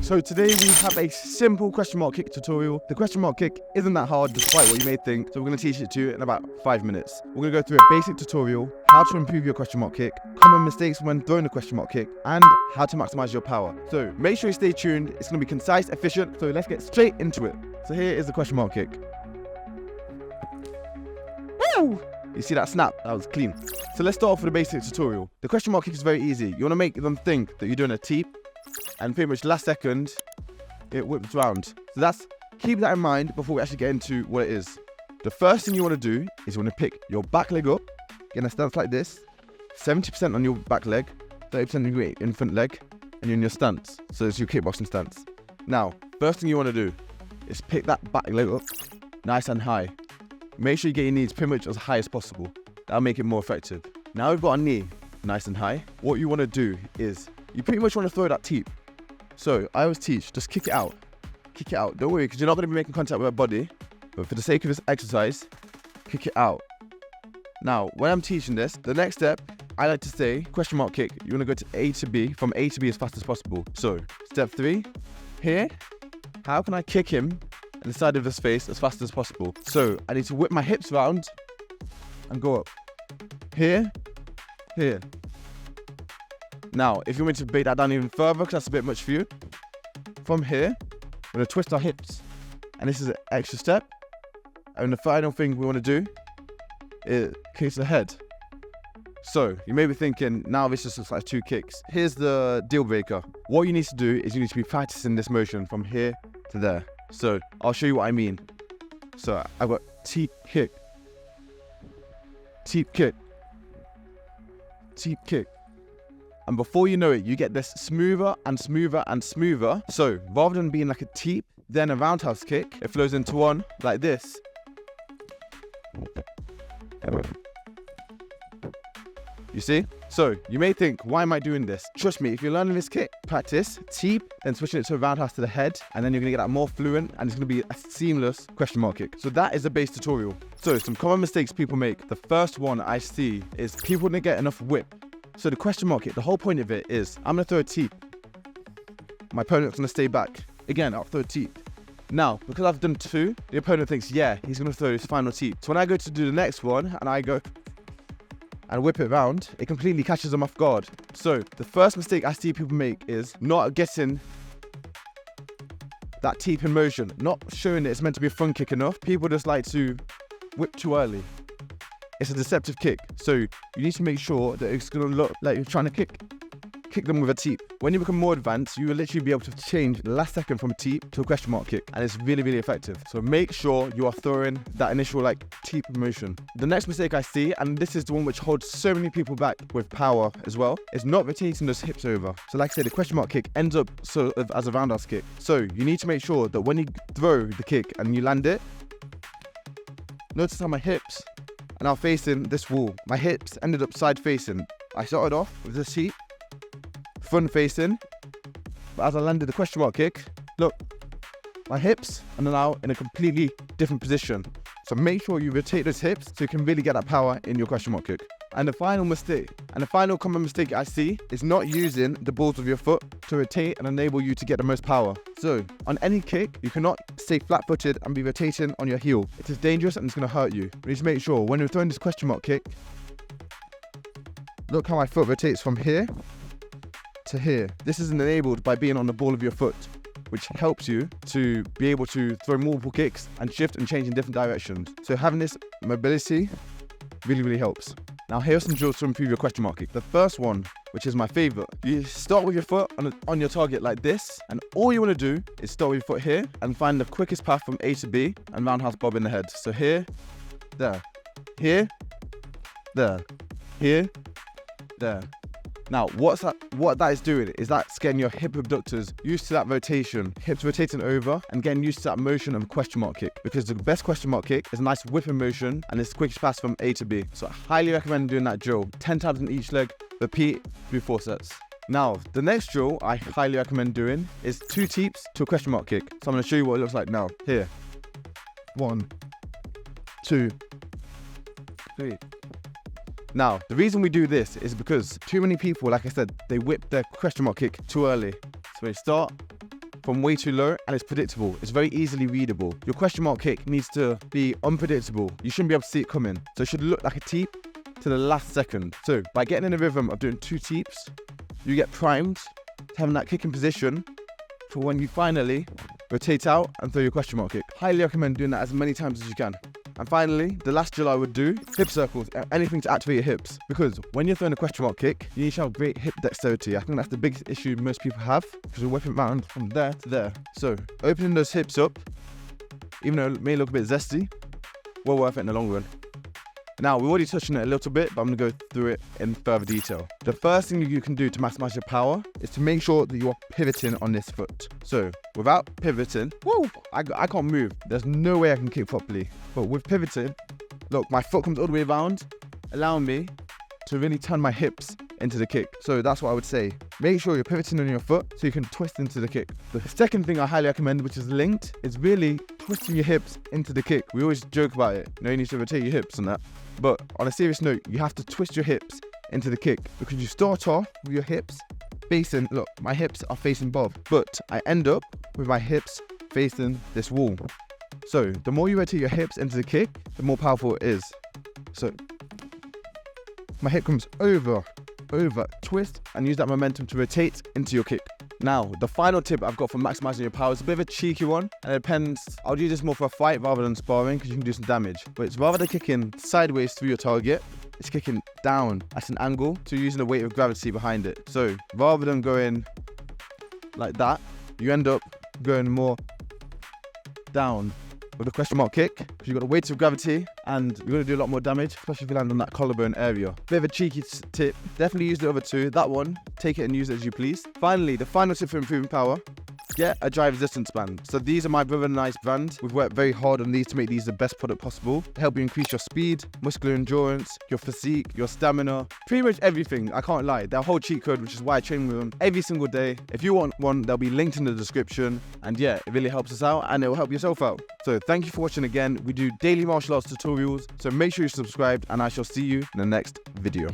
So today we have a simple question mark kick tutorial. The question mark kick isn't that hard despite what you may think, so we're going to teach it to you in about 5 minutes. We're going to go through a basic tutorial, how to improve your question mark kick, common mistakes when throwing the question mark kick, and how to maximize your power. So make sure you stay tuned. It's going to be concise, efficient, so let's get straight into it. So here is the question mark kick. Woo! You see that snap? That was clean. So let's start off with a basic tutorial. The question mark kick is very easy. You want to make them think that you're doing a teep, and pretty much last second, it whips round. So keep that in mind before we actually get into what it is. The first thing you want to do is you want to pick your back leg up, get in a stance like this, 70% on your back leg, 30% on your in front leg, and you're in your stance. So it's your kickboxing stance. Now, first thing you want to do is pick that back leg up nice and high. Make sure you get your knees pretty much as high as possible. That'll make it more effective. Now we've got a knee nice and high. What you want to do is you pretty much want to throw that teep. So I always teach, just kick it out. Kick it out. Don't worry, because you're not going to be making contact with your body. But for the sake of this exercise, kick it out. Now, when I'm teaching this, the next step, I like to say, question mark kick. You want to go to A to B, from A to B as fast as possible. So, step 3, here, how can I kick him in the side of his face as fast as possible? So, I need to whip my hips round and go up. Here, here. Now, if you want me to break that down even further, because that's a bit much for you, from here, we're going to twist our hips. And this is an extra step. And the final thing we want to do is kick the head. So, you may be thinking, now this just looks like 2 kicks. Here's the deal breaker. What you need to do is you need to be practicing this motion from here to there. So, I'll show you what I mean. So, I've got teep kick, teep kick, teep kick. And before you know it, you get this smoother and smoother and smoother. So rather than being like a teep, then a roundhouse kick, it flows into one like this. You see? So you may think, why am I doing this? Trust me, if you're learning this kick, practice, teep, then switching it to a roundhouse to the head, and then you're gonna get that more fluent, and it's gonna be a seamless question mark kick. So that is the base tutorial. So some common mistakes people make. The first one I see is people don't get enough whip. So the question mark kick, the whole point of it is, I'm going to throw a teep. My opponent's going to stay back. Again, I'll throw a teep. Now, because I've done 2, the opponent thinks, yeah, he's going to throw his final teep. So when I go to do the next one, and I go and whip it around, it completely catches them off guard. So the first mistake I see people make is not getting that teep in motion, not showing that it's meant to be a front kick enough. People just like to whip too early. It's a deceptive kick, so you need to make sure that it's going to look like you're trying to kick them with a teep. When you become more advanced, you will literally be able to change the last second from a teep to a question mark kick, and it's really, really effective. So make sure you are throwing that initial teep motion. The next mistake I see, and this is the one which holds so many people back with power as well, is not rotating those hips over. So like I said, the question mark kick ends up sort of as a roundhouse kick. So you need to make sure that when you throw the kick and you land it, notice how my hips are now facing this wall. My hips ended up side facing. I started off with this teep, front facing, but as I landed the question mark kick, look, my hips are now in a completely different position. So make sure you rotate those hips so you can really get that power in your question mark kick. And the final mistake, and the final common mistake I see, is not using the balls of your foot to rotate and enable you to get the most power. So on any kick, you cannot stay flat-footed and be rotating on your heel. It is dangerous and it's going to hurt you. You need to make sure when you're throwing this question mark kick, look how my foot rotates from here to here. This is enabled by being on the ball of your foot, which helps you to be able to throw multiple kicks and shift and change in different directions. So having this mobility really, really helps. Now here are some drills to improve your question mark kick. The first one, which is my favorite, you start with your foot on your target like this, and all you want to do is start with your foot here and find the quickest path from A to B and roundhouse bob in the head. So here, there, here, there, here, there. Now, what that is doing is that's getting your hip abductors used to that rotation, hips rotating over and getting used to that motion of a question mark kick, because the best question mark kick is a nice whipping motion and it's the quickest pass from A to B. So I highly recommend doing that drill 10 times on each leg, repeat through 4 sets. Now, the next drill I highly recommend doing is 2 teeps to a question mark kick. So I'm going to show you what it looks like now. Here. 1, 2, 3. Now, the reason we do this is because too many people, like I said, they whip their question mark kick too early. So they start from way too low, and it's predictable. It's very easily readable. Your question mark kick needs to be unpredictable. You shouldn't be able to see it coming. So it should look like a teep to the last second. So by getting in the rhythm of doing 2 teeps, you get primed to having that kick in position for when you finally rotate out and throw your question mark kick. Highly recommend doing that as many times as you can. And finally, the last drill I would do, hip circles, anything to activate your hips. Because when you're throwing a question mark kick, you need to have great hip dexterity. I think that's the biggest issue most people have, because you're whipping around from there to there. So opening those hips up, even though it may look a bit zesty, well worth it in the long run. Now, we've already touched on it a little bit, but I'm going to go through it in further detail. The first thing you can do to maximize your power is to make sure that you're pivoting on this foot. So, without pivoting, I can't move. There's no way I can kick properly. But with pivoting, look, my foot comes all the way around, allowing me to really turn my hips into the kick. So that's what I would say. Make sure you're pivoting on your foot so you can twist into the kick. The second thing I highly recommend, which is linked, is really twisting your hips into the kick. We always joke about it. You know, you need to rotate your hips and that. But on a serious note, you have to twist your hips into the kick, because you start off with your hips facing, look, my hips are facing Bob, but I end up with my hips facing this wall. So the more you rotate your hips into the kick, the more powerful it is. So my hip comes over, twist, and use that momentum to rotate into your kick. Now, the final tip I've got for maximizing your power is a bit of a cheeky one, and it depends. I'll do this more for a fight rather than sparring, because you can do some damage. But it's rather than kicking sideways through your target, it's kicking down at an angle, so you're using the weight of gravity behind it. So rather than going like that, you end up going more down with a question mark kick, because you've got the weight of gravity and you're going to do a lot more damage, especially if you land on that collarbone area. Bit of a cheeky tip, definitely use the other two. That one, take it and use it as you please. Finally, the final tip for improving power, get a drive resistance band. So these are my Brother Nice brand. We've worked very hard on these to make these the best product possible, to help you increase your speed, muscular endurance, your physique, your stamina, pretty much everything. I can't lie, they're a whole cheat code, which is why I train with them every single day. If you want one, they'll be linked in the description, and yeah, it really helps us out and it will help yourself out. So thank you for watching again. We do daily martial arts tutorials, so make sure you're subscribed, and I shall see you in the next video.